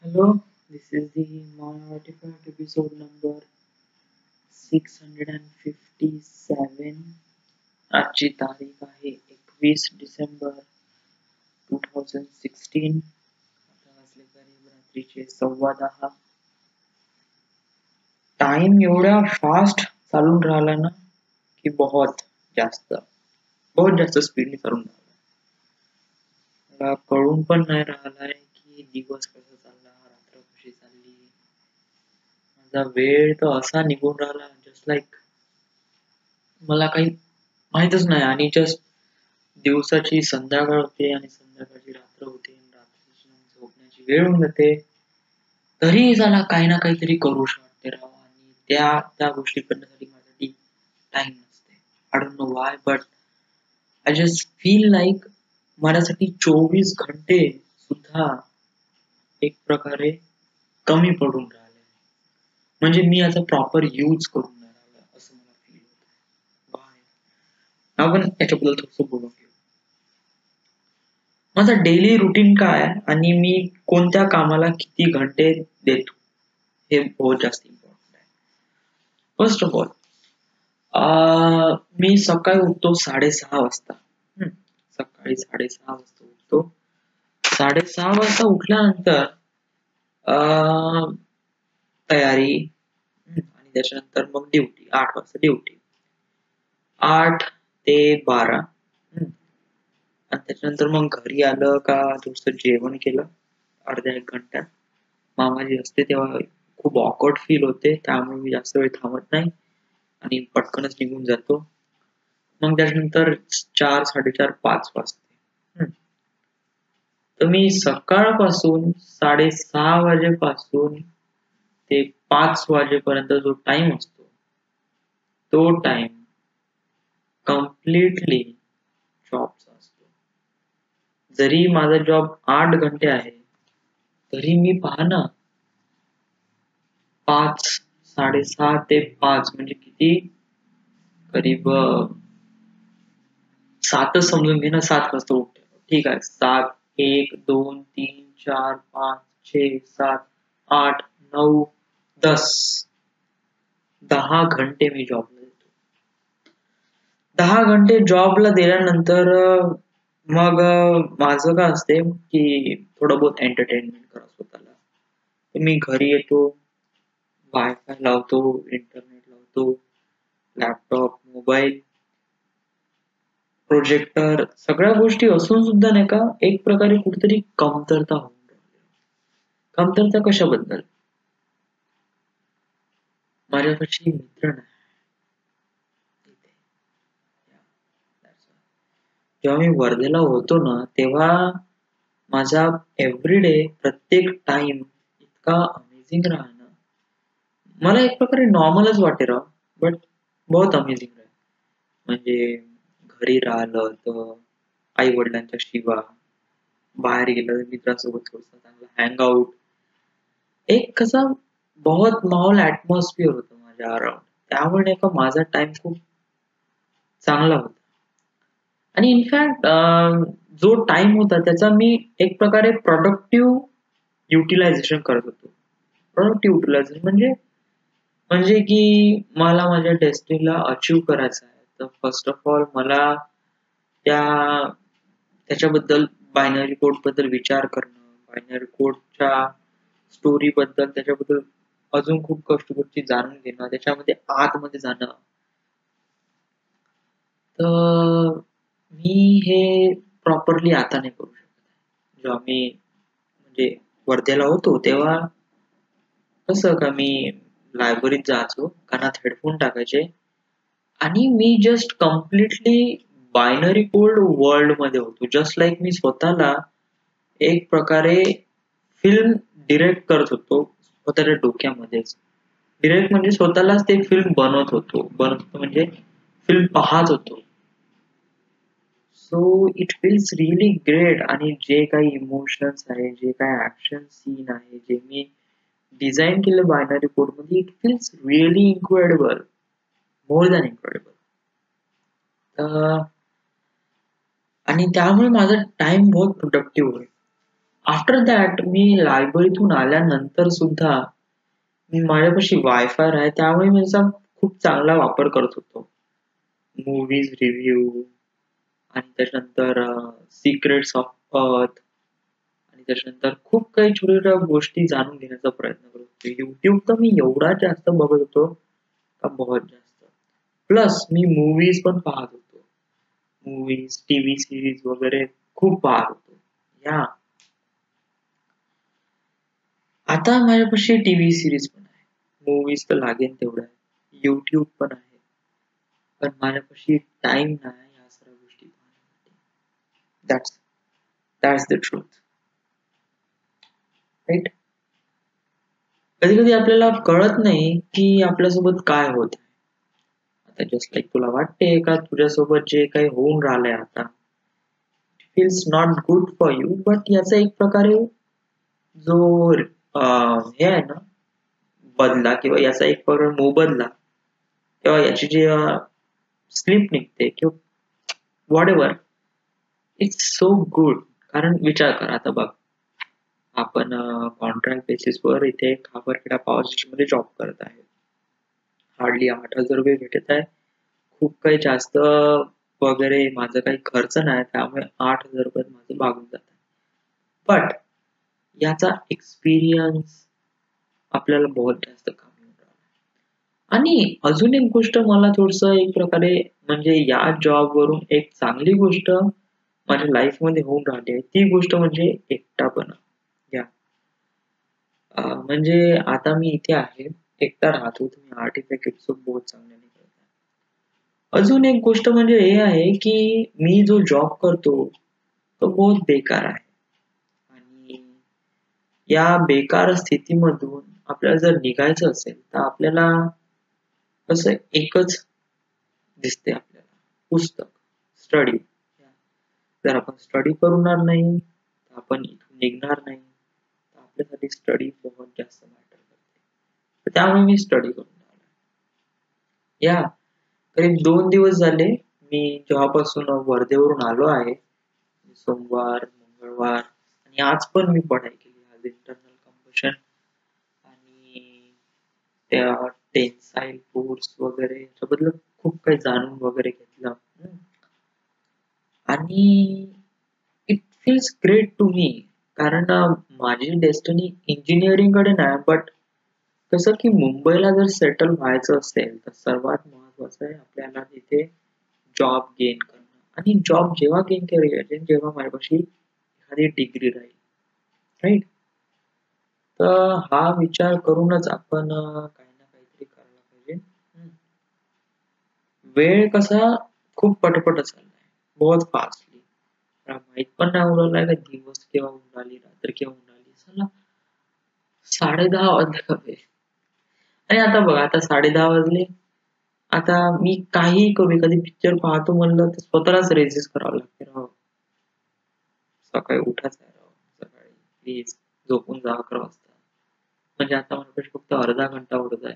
Hello, this is the my artifact episode number 657. आजची तारीख आहे 21 डिसेंबर 2016. आता वाजले करीब रात्रीचे 10:15. टाइम एवढ्या फास्ट चालून राहिला ना की बहुत जास्त स्पीडने चालून राहिला. मला कळून पण नाही राहिलाय की दिवस कसा चालला, रात्र कशी चालली. माझा वेळ तर असा निघून राहिला जस्ट लाईक मला काही माहीतच नाही. आणि जस्ट दिवसाची संध्याकाळ होते आणि संध्याकाळची रात्र होते आणि रात्रीची झोपण्याची वेळ होऊन जाते. तरी त्याला काही ना काहीतरी करूशी वाटते राव. आणि त्या गोष्टी करण्यासाठी माझ्यासाठी टाइम नसते. I don't no Y but I just feel like माझ्यासाठी 24 घंटे सुद्धा एक प्रकारे कमी पडून राहिले. म्हणजे मी याचा प्रॉपर यूज करून नाही राहिला असं मला फील होत. आपण याच्याबद्दल थोडस बोलून घेऊ. माझा डेली रुटीन काय आहे आणि मी कोणत्या कामाला किती घंटे देतो हे बहुत जास्त इम्पॉर्टंट आहे. फर्स्ट ऑफ ऑल मी सकाळी उठतो 6:30 वाजता. सकाळी 6:30 वाजता उठतो. 6:30 वाजता उठल्यानंतर तयारी आणि त्याच्यानंतर मग ड्युटी. 8 वाजता ड्युटी. 8 ते 12. आणि त्याच्यानंतर मग घरी आलं का थोडस जेवण केलं. अर्ध्या 1 घंट्यात मामाजी असते तेव्हा खूप ऑकवर्ड फील होते, त्यामुळे मी जास्त वेळ थांबत नाही आणि पटकनच निघून जातो. मग त्याच्यानंतर 4, 4:30, 5 वाजते. तर मी सकाळपासून 6:30 वाजेपासून ते 5 वाजेपर्यंत जो टाइम असतो तो टाइम कम्प्लिटली जॉबचा असतो. जरी माझा जॉब 8 घंटे आहे तरी मी पाहना 6:30 ते 5 म्हणजे किती करीब 7च समजून घे ना. 7 वाजता उठते ठीक आहे. 7, 1, 2, 3, 4, 5, 6, 7, 8, 9, 10. 10 घंटे मी जॉबला देतो. 10 घंटे जॉबला दिल्यानंतर मग माझं काय असते की थोडं बहुत एंटरटेनमेंट करा स्वतःला. तर मी घरी येतो, वायफाय लावतो, इंटरनेट लावतो, लॅपटॉप, मोबाईल, प्रोजेक्टर सगळ्या गोष्टी असून सुद्धा नाही का एक प्रकारे कुठेतरी कमतरता होऊन राहिली. कमतरता कशाबद्दल? माझ्यापाशी मित्र नाही. जेव्हा मी वर्धेला होतो ना तेव्हा माझा एव्हरीडे प्रत्येक टाइम इतका अमेझिंग राहा ना. मला एक प्रकारे नॉर्मलच वाटे राव बट बहुत अमेझिंग राहा. म्हणजे घरी राहिलं तर आई वडिलांच्या शिवा, बाहेर गेलं मित्रांसोबत थोडस चांगलं हँग आउट, एक कसा बहुत माहोल ऍटमॉस्फिअर होतं माझ्या अराउंड. त्यामुळे नाही का माझा टाइम खूप चांगला होता. आणि इनफॅक्ट जो टाइम होता त्याचा मी एक प्रकारे प्रोडक्टिव्ह युटिलायझेशन करत होतो. प्रोडक्टिव्ह युटिलायझेशन म्हणजे म्हणजे की मला माझ्या डेस्टिनीला अचीव्ह करायचं आहे तर फर्स्ट ऑफ ऑल मला त्या त्याच्याबद्दल बायनरी कोड बद्दल विचार करणं, बायनरी कोडच्या स्टोरी बद्दल त्याच्याबद्दल अजून खूप गोष्टी जाणून घेणं, त्याच्यामध्ये आतमध्ये जाणं. तर मी हे प्रॉपरली आता नाही करू शकत. जेव्हा मी म्हणजे वर्ध्याला होतो तेव्हा कसं का मी लायब्ररीत जायचो, कानात हेडफोन टाकायचे आणि मी just completely binary code world मध्ये होतो. जस्ट लाईक मी स्वतःला एक प्रकारे फिल्म डिरेक्ट करत होतो स्वतःच्या डोक्यामध्येच. डिरेक्ट म्हणजे स्वतःलाच ते फिल्म बनवत होतो म्हणजे फिल्म पाहत होतो. So it feels really great. आणि जे काही इमोशन्स आहे, जे काही ऍक्शन सीन आहे, जे मी डिझाईन केलं बायनरी कोड मध्ये, it feels really incredible, more than incredible. आणि त्यामुळे माझा टाइम बहुत प्रोडक्टिव्ह होईल. आफ्टर दॅट मी लायब्ररीतून आल्यानंतर सुद्धा माझ्यापाशी वायफाय आहे, त्यामुळे मी त्याचा खूप चांगला वापर करत होतो. मूव्हीज रिव्ह्यू आणि त्याच्यानंतर सिक्रेट्स ऑफ अर्थ आणि त्याच्यानंतर खूप काही छोट्या छोट्या गोष्टी जाणून घेण्याचा प्रयत्न करत होतो. युट्यूब तर मी एवढा जास्त बघत होतो का बहुत जास्त. प्लस मी मूव्हीज पण पाहत होतो. मूव्हीज, टीव्ही सिरीज वगैरे खूप पाहत होतो. या आता माझ्यापाशी टीव्ही सिरीज पण आहे. मूव्हीज तर लागेल तेवढं आहे. युट्यूब पण आहे. पण माझ्यापाशी टाइम नाही या सर्व गोष्टी पाहण्यासाठी. That's that's the truth. Right? कधी कधी आपल्याला कळत नाही की आपल्यासोबत काय होत आहे. आता जस्ट लाईक तुला वाटते का तुझ्यासोबत जे काही होऊन राहिलंय आता feels not good for you, but याचा एक प्रकारे जो हे आहे ना बदला किंवा याचा एक प्रकारे मोबदला किंवा याची जी स्लिप निघते किंवा what ever, it's so good. कारण विचार कर आता बघ, आपण कॉन्ट्रॅक्ट बेसिसवर इथे खापरखेडा पॉवर स्टेशन मध्ये जॉब करत आहे. हार्डली 8,000 रुपये भेटत आहे. खूप काही जास्त वगैरे माझं काही खर्च नाही, त्यामुळे 8,000 रुपयात माझं भागून जात आहे. बट याचा एक्सपिरियन्स आपल्याला बहुत जास्त कमी होऊन राहिला. आणि अजून एक गोष्ट मला थोडस एक प्रकारे म्हणजे या जॉब वरून एक चांगली गोष्ट माझ्या लाईफ मध्ये होऊन राहिली आहे, ती गोष्ट म्हणजे एकटापणा. या म्हणजे आता मी इथे आहे, एकटा राहतो. तुम्ही आर्टिफॅक्ट एपिसोड बहुत चांगल्याने करताय. अजून एक गोष्ट म्हणजे हे आहे की मी जो जॉब करतो तो बहुत बेकार आहे. आणि या बेकार स्थितीमधून आपल्याला जर निघायचं असेल तर आपल्याला कसं एकच दिसते आपल्याला, पुस्तक, स्टडी. जर आपण स्टडी करणार नाही तर आपण इथून निघणार नाही, तर आपल्यासाठी स्टडी बहुत जास्त मॅटर करते. तर त्यामुळे मी स्टडी करून राहिलो. या करीब 2 दिवस झाले मी जेव्हापासून वर्धेवरून आलो आहे. सोमवार, मंगळवार आणि आज पण मी पढाई केली. आज इंटरनल कंपोजिशन आणि त्या टेन्साईल फोर्स वगैरे याच्याबद्दल खूप काही जाणून वगैरे घेतलं. आणि it feels great to me. कारण माझी डेस्टिनी इंजिनिअरिंग कडे नाही, बट कसं की मुंबईला जर सेटल व्हायचं असेल तर सर्वात महत्वाचं आहे आपल्याला तिथे जॉब गेन करणं. आणि जॉब जेव्हा गेन केली जेव्हा माझ्यापाशी एखादी डिग्री राहील. राईट? तर हा विचार करूनच आपण काही ना काहीतरी करायला पाहिजे. वेळ कसा खूप पटपट चाललाय, बहुत फास्टली. माहित पण नाही उरलाय का दिवस केव्हा होऊन राहिली, रात्र केव्हा होऊन राहिली. चला 10:30 वाजले कसे. आणि आता बघ, आता 10:30 वाजले. आता मी काहीही करू, एखादी पिक्चर पाहतो म्हणलं तर स्वतःलाच रेजिस्ट करावं लागते. राव सकाळी उठायचं आहे, राव सकाळी प्लीज झोपून जा 11 वाजता. म्हणजे आता माझ्याकडे फक्त अर्धा घंटा उरत आहे.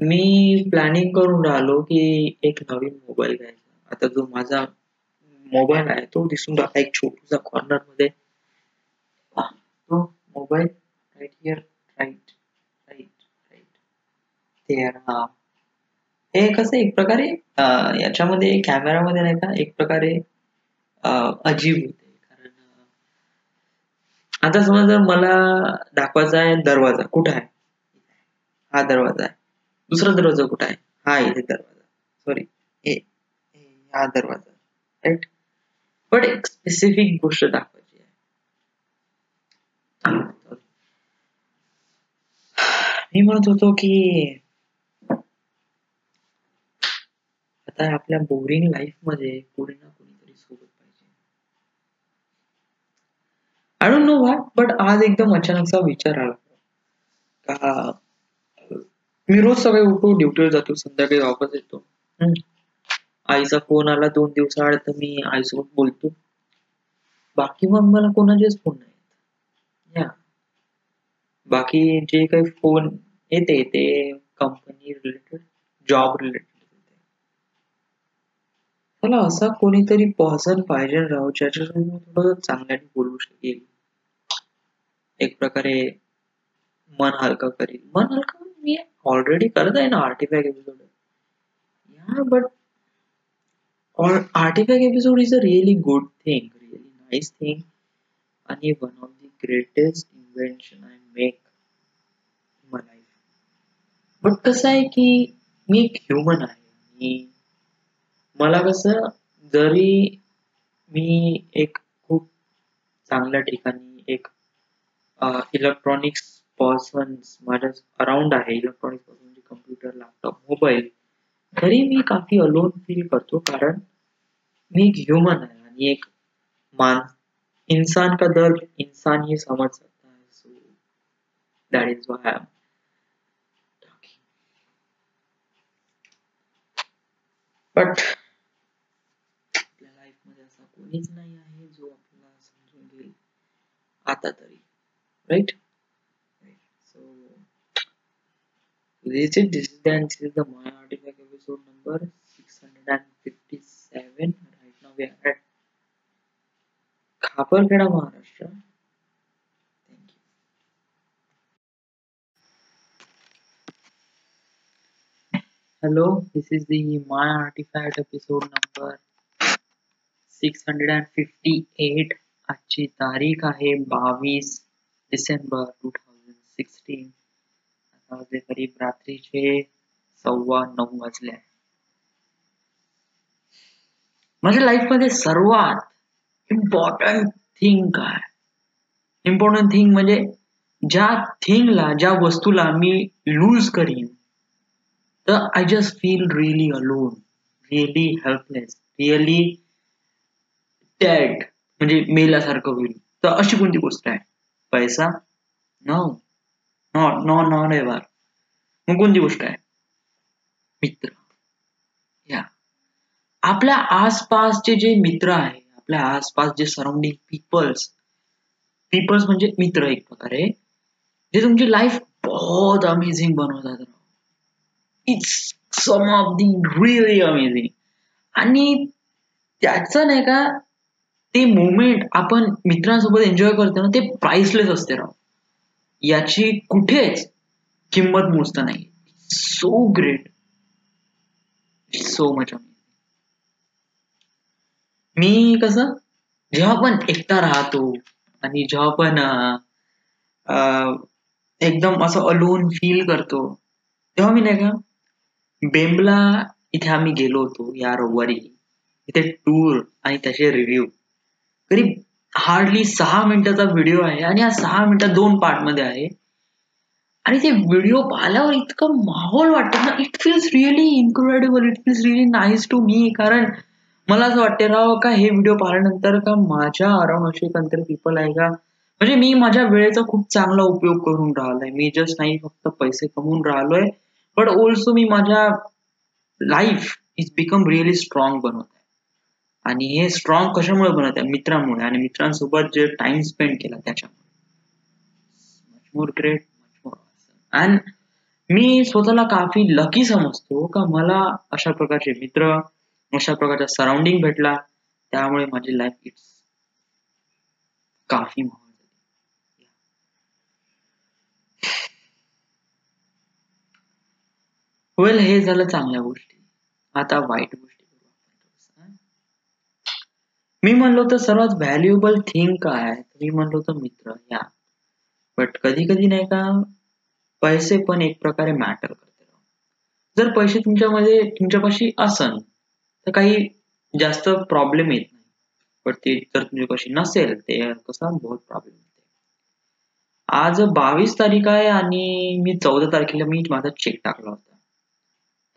मी प्लॅनिंग करून राहिलो की एक नवीन मोबाईल घ्यायचा. आता जो माझा मोबाईल आहे तो दिसून राहिला एक छोटूसा कॉर्नर मध्ये. तो mobile right here, right right right there. हा, हे कसं एक प्रकारे याच्यामध्ये कॅमेरामध्ये नाही का एक प्रकारे अजीब होते. कारण आता समज जर मला दाखवायचा आहे दरवाजा कुठे आहे, हा दरवाजा आहे. दुसरा दरवाजा कुठे आहे, हा इथे दरवाजा, सॉरी हा दरवाजा. राईट? पण एक स्पेसिफिक गोष्ट दाखवायची आहे. मी म्हणत होतो की आता आपल्या बोरिंग लाईफ मध्ये कोणी ना कोणीतरी सोबत पाहिजे. I don't know why, but आज एकदम अचानकचा विचार आला का मी रोज सकाळी उठतो, ड्युटीवर जातो, संध्याकाळी वापस येतो. आईचा फोन आला 2 दिवसाआड तर मी आईसोबत बोलतो. बाकी मग मला कोणाचेच फोन नाही येत. या बाकी जे काही फोन येते ते कंपनी रिलेटेड, जॉब रिलेटेड. त्याला असा कोणीतरी पर्सन पाहिजे राव ज्याच्यासोबत थोडं चांगल्याने बोलू शकेल, एक प्रकारे मन हलका करेल. मन हलका मी ऑलरेडी करत आहे ना artifact episode. Yeah but artifact episode is a really good thing, really nice thing, आणि one of the greatest invention I make in my life. But कसं आहे की मी एक ह्युमन आहे आणि मला कसं, जरी मी एक खूप चांगल्या ठिकाणी एक इलेक्ट्रॉनिक्स पर्सन माझ्या अराउंड आहे, इलेक्ट्रॉनिक्स पर्सन म्हणजे कम्प्युटर, लॅपटॉप, मोबाईल, तरी मी काफी अलोन फील करतो, कारण मी एक ह्यूमन आहे आणि एक मान इंसान का दर्द इंसान ही समझ सकता है. So that is why I am talking. But आपल्या लाईफ मध्ये असा कोणीच नाही आहे जो आपल्याला समजून घेईल आता तरी, right? So this is the My Artifact episode number 657. Right now we are at Khaparkheda, Maharashtra. Thank you. Hello, this is the My Artifact episode number 658. आजची तारीख आहे 22 डिसेंबर 2016. आता वाजले करीब रात्रीचे 9:15 वाजले आहे. माझ्या लाईफ मध्ये सर्वात इम्पॉर्टंट थिंग काय, इम्पॉर्टंट थिंग म्हणजे ज्या थिंगला, ज्या वस्तूला मी लूज करीन तर I just feel really alone, really helpless, really dead, म्हणजे मेल्यासारखं होईल. तर अशी कोणती गोष्ट आहे? पैसा? No, not not not ever. मग कोणती गोष्ट आहे? मित्र. या आपल्या आसपासचे जे मित्र आहे, आपल्या आसपास जे सराउंडिंग पीपल्स म्हणजे मित्र एक प्रकारे, जे तुमची लाईफ बहुत अमेझिंग बनवतात. It's some of the really amazing. आणि त्याचं नाही का, ते मोमेंट आपण मित्रांसोबत एन्जॉय करतो ना, ते प्राइसलेस असते राव. याची कुठेच किंमत मोजता नाही. So great, so much amazing. मी कसं, जेव्हा पण एकटा राहतो आणि जेव्हा पण एकदम असं अलोन फील करतो, तेव्हा मी नाही का बेंबला इथे आम्ही गेलो होतो या रविवारी. इथे टूर आणि त्याचे रिव्ह्यू, करीब हार्डली 6 मिनिटाचा व्हिडिओ आहे आणि या 6 मिनिटात 2 पार्ट मध्ये आहे. आणि ते व्हिडिओ पाहिल्यावर इतकं माहोल वाटतं ना, it feels really incredible, it feels really nice to me. कारण मला असं वाटते राव का हे व्हिडिओ पाहिल्यानंतर का माझ्या अराउंड असे कोणतरी पीपल आहे का, म्हणजे मी माझ्या वेळेचा खूप चांगला उपयोग करून राहिलोय. मी जस्ट नाही फक्त पैसे कमवून राहिलोय, बट ऑल्सो मी माझ्या life is become really strong बनवत आहे. आणि हे स्ट्रॉंग कशामुळे बनवत आहे? मित्रांमुळे, आणि मित्रांसोबत जे टाइम स्पेंड केला त्याच्यामुळे. Much more great, much more awesome. And मी स्वतःला काफी लकी समजतो का मला अशा प्रकारचे मित्र, अशा प्रकारचा सराउंडिंग भेटला, त्यामुळे माझी लाईफ इट्स काफी महान. वेल, हे झालं चांगल्या गोष्टी. आता वाईट गोष्टी करू. मी म्हणलो तर सर्वात व्हॅल्युएबल थिंग काय, मी म्हणलो तर मित्र. या बट कधी कधी नाही का, पैसे पण एक प्रकारे मॅटर करते. जर पैसे तुमच्यापाशी असन तर काही जास्त प्रॉब्लेम येत नाही, पण ते जर तुमच्यापाशी नसेल ते कसा बहुत प्रॉब्लेम येते. आज 22 तारीख आहे आणि मी 14 तारखेला मी माझा चेक टाकला होता.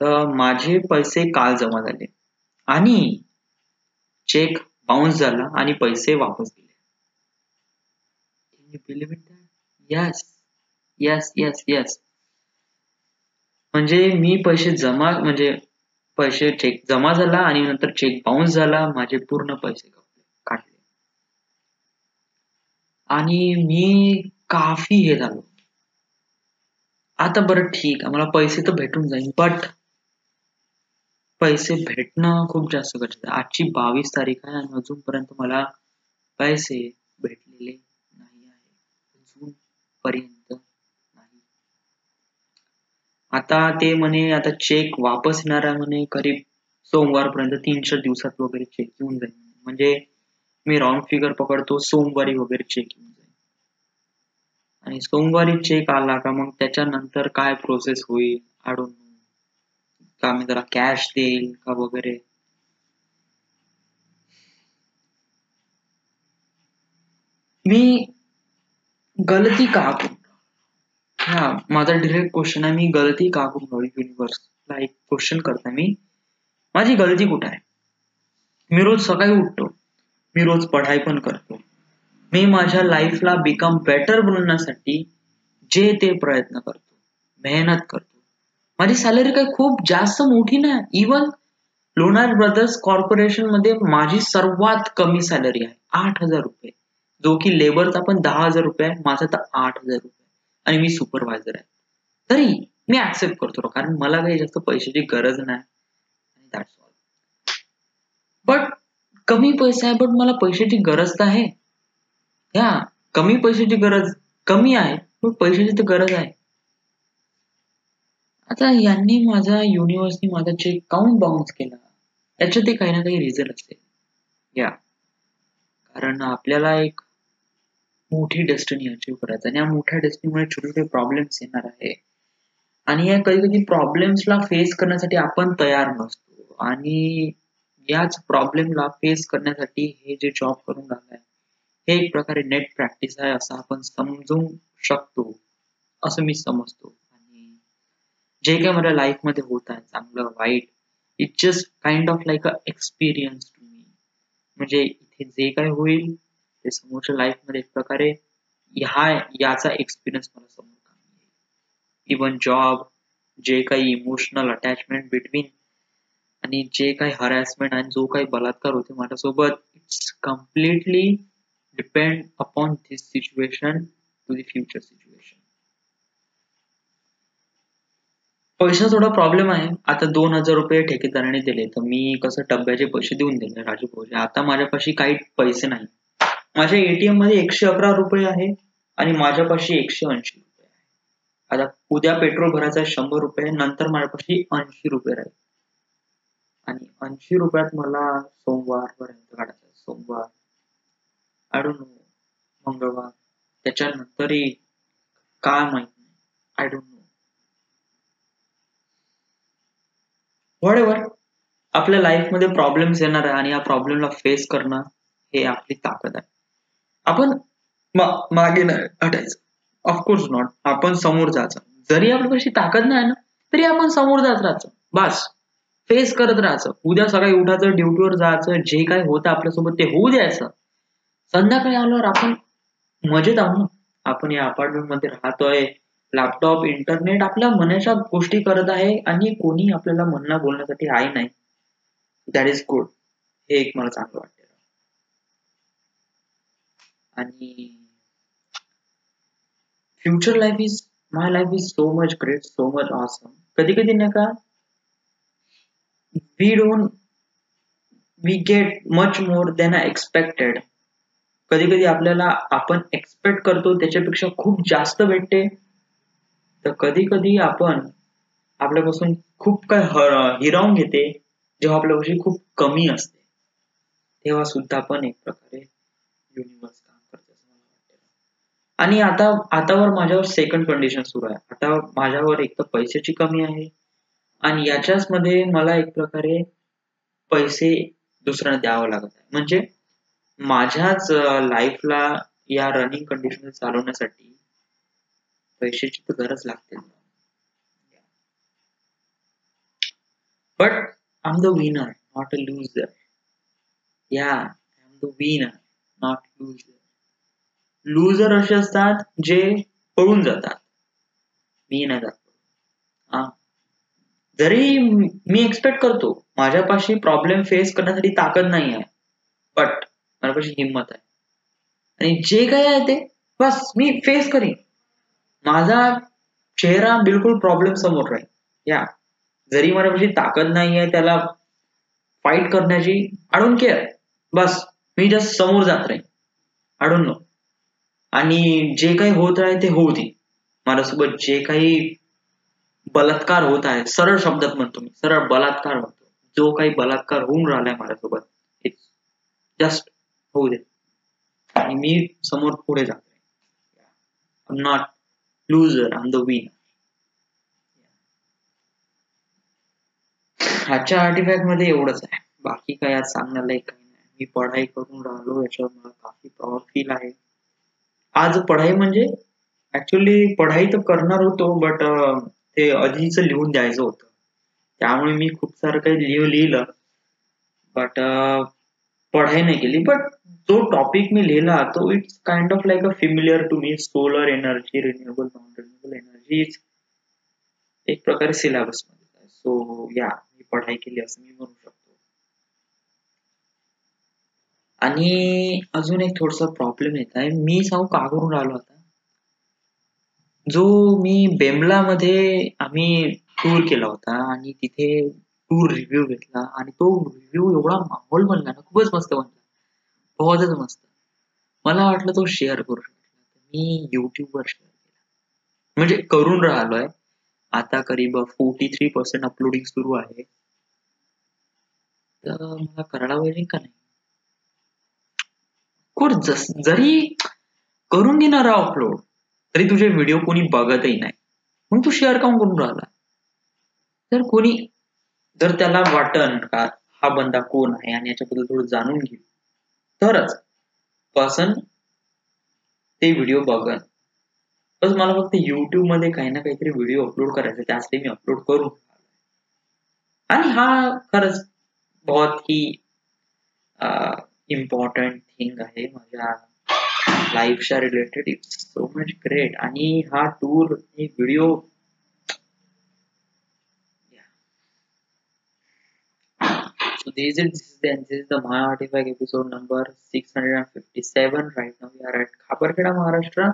तर माझे पैसे काल जमा झाले आणि चेक बाउन्स झाला आणि पैसे वापस दिले. Yes yes yes yes. म्हणजे मी पैसे चेक जमा झाला आणि नंतर चेक बाउन्स झाला, माझे पूर्ण पैसे काढले आणि मी काफी हे झालो. आता बरं ठीक आहे, मला पैसे तर भेटून जाईल, बट पैसे भेटणं खूप जास्त गरजेचं आहे. आजची 22 तारीख आहे आणि अजूनपर्यंत मला पैसे भेटलेले नाही आहे. अजूनपर्यंत नाही. आता ते म्हणे आता चेक वापस येणार आहे म्हणे करीब सोमवारपर्यंत, 3-4 दिवसात वगैरे चेक येऊन जाईल. म्हणजे मी राउंड फिगर पकडतो, सोमवारी वगैरे चेक येऊन जाईल. आणि सोमवारी चेक आला का मग त्याच्यानंतर काय प्रोसेस होईल आय डोंट नो. का मी त्याला कॅश देईल का वगैरे. मी गलती का करू? हा माझा डिरेक्ट क्वेश्चन आहे, मी गलती का करू युनिव्हर्सला एक क्वेश्चन करता मी, माझी गलती कुठे आहे? मी रोज सकाळी उठतो, मी रोज पढाई पण करतो, मी माझ्या लाईफला बिकम बेटर बनवण्यासाठी जे ते प्रयत्न करतो, मेहनत करतो. माझी सॅलरी काही खूप जास्त मोठी नाही. इवन लोणार ब्रदर्स कॉर्पोरेशन मध्ये माझी सर्वात कमी सॅलरी आहे, 8,000 रुपये. जो की लेबरचा पण 10,000 रुपये आहे, माझा तर 8,000 रुपये आणि मी सुपरवायझर आहे. तरी मी ऍक्सेप्ट करतो कारण मला काही जास्त पैशाची गरज नाही. That's all. बट कमी पैसा आहे, बट मला पैशाची गरज तर आहे. ह्या कमी पैशाची गरज कमी आहे, पण पैशाची तर गरज आहे. आता यांनी माझा युनिव्हर्सनी माझा चेक काउंट बाउन्स केला, याच्यात काही ना काही रिझन असेल. या कारण आपल्याला एक मोठी डेस्टिनी अचीव्ह करायचं आणि या मोठ्या डेस्टिनीमुळे छोटे छोटे प्रॉब्लेम्स येणार आहे. आणि या कधी कधी प्रॉब्लेम्सला फेस करण्यासाठी आपण तयार नसतो आणि याच प्रॉब्लेमला फेस करण्यासाठी हे जे जॉब करून राहिलाय हे एक प्रकारे नेट प्रॅक्टिस आहे असं आपण समजू शकतो, असं मी समजतो. आणि जे काही माझ्या लाईफ मध्ये होत आहे चांगलं वाईट, it just kind of like a experience to me. म्हणजे इथे जे काही होईल ते समोरच्या लाईफ मध्ये एक प्रकारे याचा एक्सपिरियन्स मला समोर काम येईल. इवन जॉब, जे काही इमोशनल अटॅचमेंट बिटवीन आणि जे काही हरॅसमेंट आणि जो काही बलात्कार होते माझ्यासोबत, it's completely depend upon this situation to the future situation. पैसा थोडा प्रॉब्लेम आहे. आता 2,000 रुपये ठेकेदाराने दिले तर मी कसं डब्याचे पैसे देऊन दिले राजू भाऊजी. आता माझ्यापाशी काही पैसे नाही. माझ्या एटीएम मध्ये 111 रुपये आहे आणि माझ्यापाशी 180 रुपये आहे. आता उद्या पेट्रोल भरायचं आहे 100 रुपये, नंतर माझ्यापाशी 80 रुपये राहील. आणि 80 रुपयात मला सोमवार पर्यंत काढायचं आहे. सोमवार, आय डोंट नो, मंगळवार, त्याच्यानंतरही काय माहित नाही, आय डोंट नो. व्हॉटएव्हर, आपल्या लाईफ मध्ये प्रॉब्लेम्स येणार आहे आणि या प्रॉब्लेमला फेस करणं हे आपली ताकद आहे. आपण मागे नाही हटायचं, ऑफकोर्स नॉट. आपण समोर जायचं. जरी आपल्यापाशी ताकद नाही ना तरी आपण समोर जात राहायचं, बस फेस करत राहायचं. उद्या सकाळी उठायचं, ड्युटीवर जायचं, जे काही होतं आपल्यासोबत ते होऊ द्यायचं. संध्याकाळी आल्यावर आपण मजेत आहोत ना. आपण या अपार्टमेंट मध्ये राहतोय, लॅपटॉप, इंटरनेट, आपल्या मनाच्या गोष्टी करत आहे आणि कोणी आपल्याला म्हणणं बोलण्यासाठी आहे नाही. That is good. हे एक मला चांगलं वाटतं. आणि future life is, my life is so much great, so much awesome. कधी कधी नाही का, we don't we get much more than I expected. कधी कधी आपल्याला आपण एक्सपेक्ट करतो त्याच्यापेक्षा खूप जास्त भेटते, तर कधी कधी आपण आपल्यापासून खूप काय हिरावून घेते जेव्हा आपल्यापाशी खूप कमी असते. तेव्हा सुद्धा पण एक प्रकारे युनिव्हर्स काम करते असं मला वाटतं. आणि आतावर माझ्यावर सेकंड कंडिशन सुरू आहे. आता माझ्यावर एक तर पैशाची कमी आहे आणि याच्याच मध्ये मला एक प्रकारे पैसे दुसऱ्यांना द्यावं लागत आहे. म्हणजे माझ्याच लाईफला या रनिंग कंडिशन चालवण्यासाठी पैशाची तर गरज लागते. But I am the winner, not a loser. Yeah I am the winner, not loser. Loser असे असतात जे पळून जातात, मी नाही जात. हा, जरी मी एक्सपेक्ट करतो माझ्यापाशी प्रॉब्लेम फेस करण्यासाठी ताकद नाही आहे, बट माझ्यापाशी हिंमत आहे आणि जे काही आहे ते बस मी फेस करीन. माझा चेहरा बिलकुल प्रॉब्लेम समोर राहील. या जरी माझ्यापाशी ताकद नाही आहे त्याला फाईट करण्याची, I don't care, bus me just समोर जात राहील. I don't no. आणि जे काही होत आहे ते होऊ दे. माझ्यासोबत जे काही बलात्कार होत आहे, सरळ शब्दात म्हणतो मी, सरळ बलात्कार म्हणतो, जो काही बलात्कार होऊन राहिलाय माझ्यासोबत, इट्स जस्ट होऊ दे. आणि मी समोर पुढे जातोय. I am not लुझर, I am the winner. आजच्या आर्टिफॅक्ट मध्ये एवढंच आहे, बाकी काय आज सांगण्याला काही नाही. मी पढाई करून राहिलो, याच्यावर मला काफी प्राऊड फील आहे. आज पढाई म्हणजे ऍक्च्युली पढाई तर करणार होतो, बट ते आधीच लिहून द्यायचं होतं, त्यामुळे मी खूप सारं काही लिहिलं, बट पढाई नाही केली. बट जो टॉपिक मी लिहिला तो it's kind of like a familiar to me. Solar energy, renewable, non renewable energy एक प्रकारे सिलेबस मध्ये. सो या मी पढाई केली असं मी म्हणू शकतो. आणि अजून एक थोडस प्रॉब्लेम येत आहे. मी सांगू का करून राहिलो आता, जो मी बेमला मध्ये आम्ही टूर केला होता आणि तिथे टूर रिव्ह्यू घेतला आणि तो रिव्ह्यू एवढा माहोल बनला ना, खूपच मस्त बनला, बहुतच मस्त. मला वाटलं तो शेअर करू शकतो, मी युट्यूबवर शेअर केला, म्हणजे करून राहिलोय आता. करीब 43% अपलोडिंग सुरू आहे, तर मला करायला पाहिजे का नाही. जरी करून घेणार अपलोड तरी तुझे व्हिडिओ कोणी बघतही नाही, मग तू शेअर काऊन करून राहिला. तर कोणी जर त्याला वाटन का हा बंदा कोण आहे आणि याच्याबद्दल थोडं जाणून घेऊ, तरच पर्सन ते व्हिडिओ बघन. बस मला फक्त युट्यूब मध्ये काही ना काहीतरी व्हिडिओ अपलोड करायचे, त्यासाठी मी अपलोड करून. आणि हा खरंच बहुत ही इम्पॉर्टंट थिंग आहे माझ्या लाईफच्या रिलेटेड. It's so much great. आणि हा टूर, ही video, so this is the My Artifact episode number 657. Right now we are at Khaparkheda, Maharashtra.